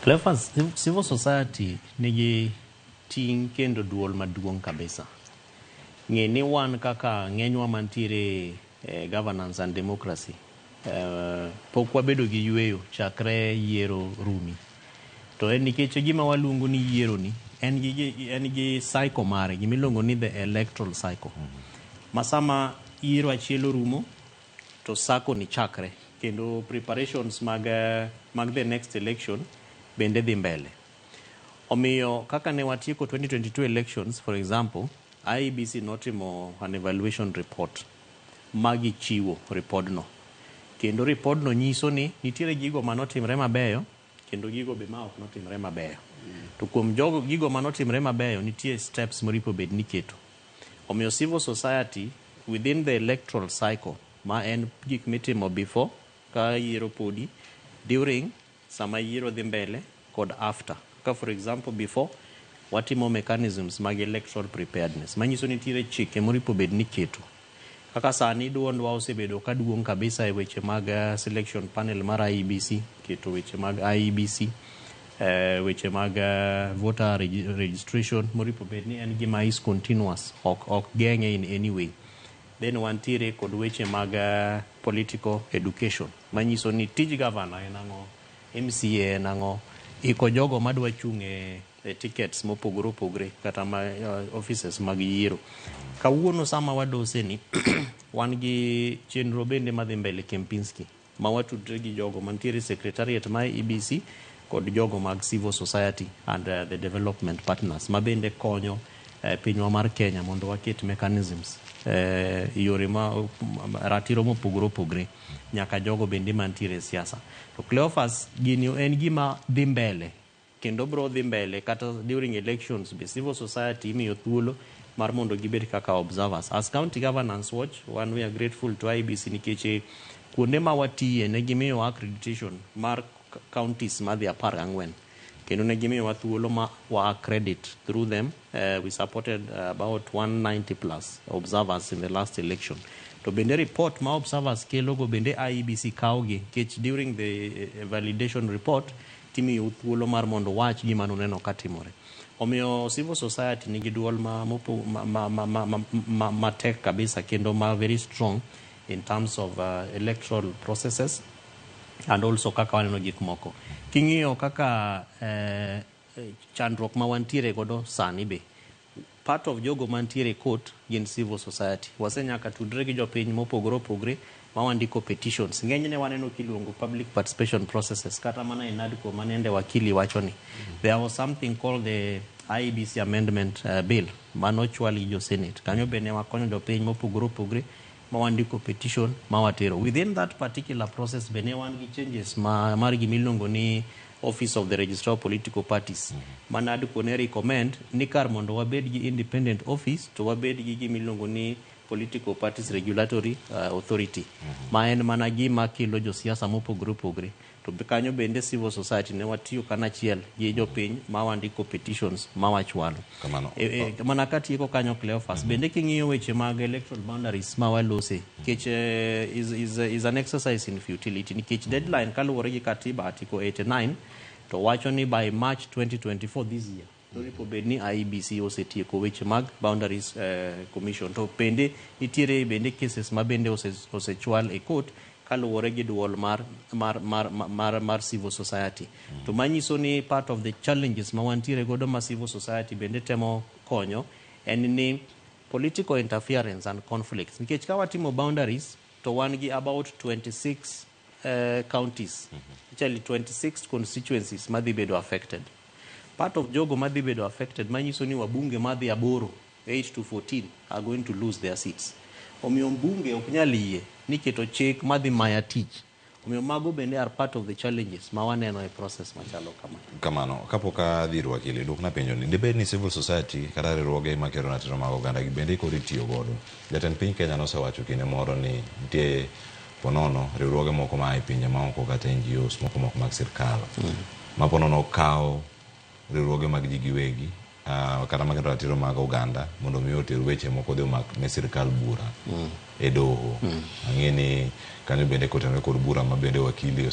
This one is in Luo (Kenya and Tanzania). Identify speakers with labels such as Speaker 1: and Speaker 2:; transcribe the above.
Speaker 1: Cleophas, civil society nigi ting kendo duol maduong' kabisa. Ng'e ni wan kaka ng'enywa mantiere governance and democracy. Pok wabedo gi yweyo chakre yiero rumi. To en nikech gima waluongo ni yiero ni en gi cycle mare, gimiluongo ni the electoral cycle. Masama yiero achiel orumo to sako ni chakre kendo preparations mag the next election bende dhi mbele. Omiyo kaka ne watieko 2022 elections, for example, IEBC notimo an evaluation report magi chiwo repodno. Kendo repodno nyiso ni nitiere gigo manotimre mabeyo kendo gigo be ma ok notimre mabeyo. To kuom gigo manotimre mabeyo nitie steps moripo bed niketo. Omiyo civil society within the electoral cycle ma en gik mitimo before ka yiero podi, during sama yiero dhi mbele kod after. Ka for example before watimo mechanisms mag electoral preparedness manyiso nitiere chike moripo bed niketo. Kaka sani duondwa osebedo ka duong' kabisa e weche mag selection panel mar IEBC, keto weche mag IEBC, weche mag voter registration moripo bed ni en gima is continuous, ok geng'e in any way. Then wantiere kod weche mag political education manyiso ni tij governor en ang'o, MCA en ang'o, iko jogo madwa chung' e tickets mopogore opogore kata offices mag yiero. Kawuono sama wadose ni wan gi chenro bende madhi mbele Kempinski ma watudre gi jogo mantiere secretariat ma EBC kod jogo mag civil society and the development partners ma bende konyo pinywa mar Kenya mondo waket mechanisms yore ratiro mopogore opogore nyaka jogo bende mantiere siasa. To Cleophas, gini en gima dhi mbele kendo bro dhi mbele kata during elections be civil society imiyo thuolo mar mondo gibed kaka observers. As County Governance Watch, we are grateful to IEBC nikech kuonde ma watiye ne gimiyo accreditation mar counties madhi 14 kendo ne gimiyo thuolo ma wa accredit through them. We supported about 190 plus observers in the last election. To bende report ma observers kelogo bende IEBC kaogi kech during the validation report timiyo thuolo mar mondo wach gima noneno katimore. Omiyo civil society nigi duol matek kabisa kendo ma very strong in terms of electoral processes and also kaka waneno gik moko. King'iyo kaka chandruok ma wantiere godo sani be, part of jogo mantiere court gin civil society. Wasenyaka tudre gi jopiny mopogore opogore ma wandiko petitions. Ng'enyne waneno kiluongo public participation processes kata mana NADCO manende wakili wachoni. There was something called the IEBC amendment bill manochwal gi jo Senate. Kanyo bende wakonyo jopiny mopogore opogore ma wandiko petition ma watero. Within that particular process bende wan gi changes mar gimiluongo ni Office of the Registrar of Political Parties. NADCO ne recommend ni kar mondo wabed gi independent office to wabed gi gimiluongo ni Political Parties Regulatory Authority. Ma en mana gima kelo josiasa mopogore opogore. To kanyo bende civil society ne watiyo kanachiel gi jopiny ma wandiko petitions ma wachwalo. Mana katieko kanyo Cleophas, bende king'iyo weche mag electoral boundaries ma walose, kech is an exercise in futility. Nikech deadline kaluwore gi katiba article 89 to wacho ni by March 2024 this year toripo bed ni IEBC osetieko weche mag boundaries commission. To bende nitiere bende cases ma bende osechwal e court kaluwore gi duol mar civil society. To manyiso ni part of the challenges ma wantiere godo ma civil society bende temo konyo en ni political interference and conflicts. Nikech ka watimo boundaries to wan gi about 26 counties, actually 26 constituencies madhi bedo affected. Part of jogo madhi bedo affected manyiso ni wabunge madhi 8 to 14 are going to lose their seats. Omiyo mbunge ok nyal yie ni keto chik madhi maya tich. Omiyo mago bende are part of the challenges ma waneno e process machalo
Speaker 2: kamano. Kapok adhi ir wakili, dukna penjo ni dibed ni civil society kata riwruoge makero ratiro mag oganda gi bende kod itiyo godo. Jatend piny Kenya nosewacho kinde moro ni nitie ponono riwruoge moko ma e pinje maoko kata NGOs moko mag sirkal ma ponono kawo riwruoge mag ji giwegi kata mag ratiro mag oganda mondo mi oter weche moko de mag ne sirkal bura e doho. Ang'e ni kanyo bende kotenore kod bura ma bende wakili